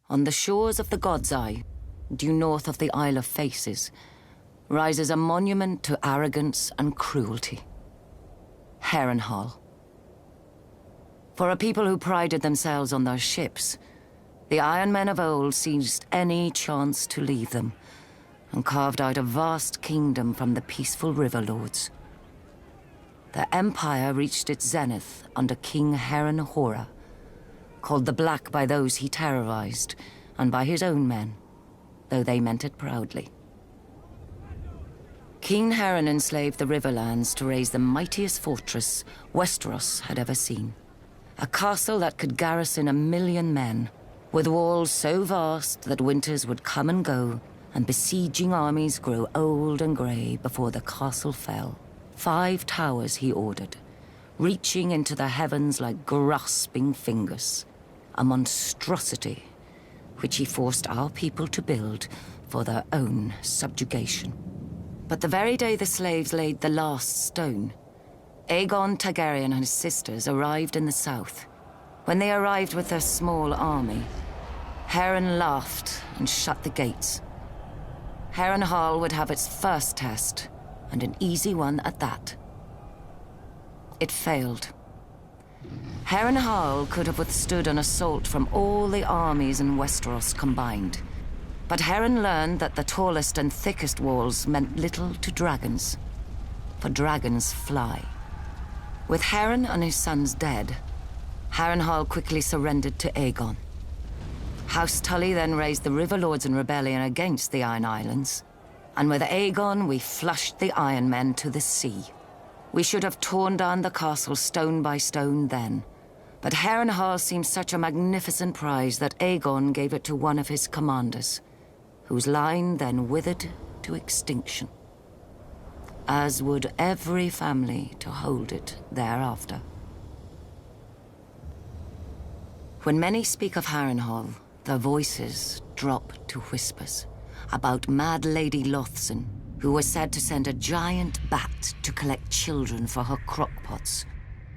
On the shores of the God's Eye, due north of the Isle of Faces, rises a monument to arrogance and cruelty. Harrenhal. For a people who prided themselves on their ships, the Iron Men of old seized any chance to leave them, and carved out a vast kingdom from the peaceful river lords. The empire reached its zenith under King Harrenhal, called the Black by those he terrorized, and by his own men, though they meant it proudly. King Harren enslaved the Riverlands to raise the mightiest fortress Westeros had ever seen. A castle that could garrison 1 million men, with walls so vast that winters would come and go, and besieging armies grow old and grey before the castle fell. 5 towers he ordered, reaching into the heavens like grasping fingers. A monstrosity which he forced our people to build for their own subjugation. But the very day the slaves laid the last stone, Aegon Targaryen and his sisters arrived in the south. When they arrived with their small army, Harren laughed and shut the gates. Harrenhal would have its first test, and an easy one at that. It failed. Harrenhal could have withstood an assault from all the armies in Westeros combined. But Harren learned that the tallest and thickest walls meant little to dragons, for dragons fly. With Harren and his sons dead, Harrenhal quickly surrendered to Aegon. House Tully then raised the River Lords in rebellion against the Iron Islands, and with Aegon we flushed the Iron Men to the sea. We should have torn down the castle stone by stone then, but Harrenhal seemed such a magnificent prize that Aegon gave it to one of his commanders, whose line then withered to extinction, as would every family to hold it thereafter. When many speak of Harrenhal, their voices drop to whispers about Mad Lady Lothson, who was said to send a giant bat to collect children for her crockpots,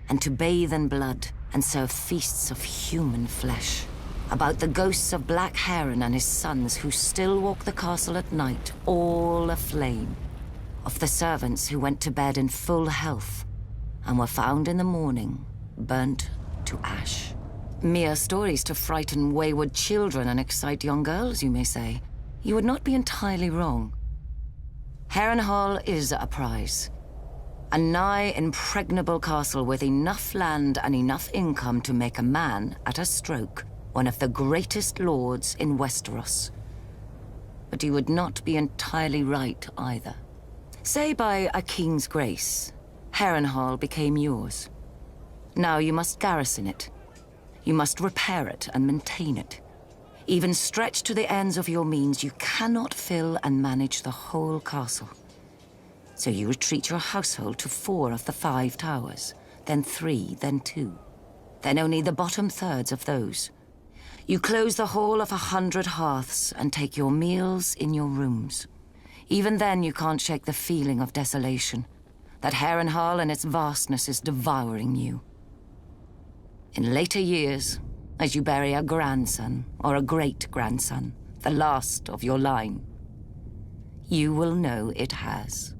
and to bathe in blood and serve feasts of human flesh. About the ghosts of Black Harren and his sons who still walk the castle at night, all aflame. Of the servants who went to bed in full health and were found in the morning, burnt to ash. Mere stories to frighten wayward children and excite young girls, you may say. You would not be entirely wrong. Harrenhal is a prize. A nigh impregnable castle with enough land and enough income to make a man, at a stroke, one of the greatest lords in Westeros. But you would not be entirely right either. Say by a king's grace, Harrenhal became yours. Now you must garrison it. You must repair it and maintain it. Even stretched to the ends of your means, you cannot fill and manage the whole castle. So you retreat your household to 4 of the 5 towers, then 3, then 2, then only the bottom thirds of those. You close the hall of 100 hearths and take your meals in your rooms. Even then you can't shake the feeling of desolation, that Harrenhal and its vastness is devouring you. In later years, as you bury a grandson or a great-grandson, the last of your line, you will know it has.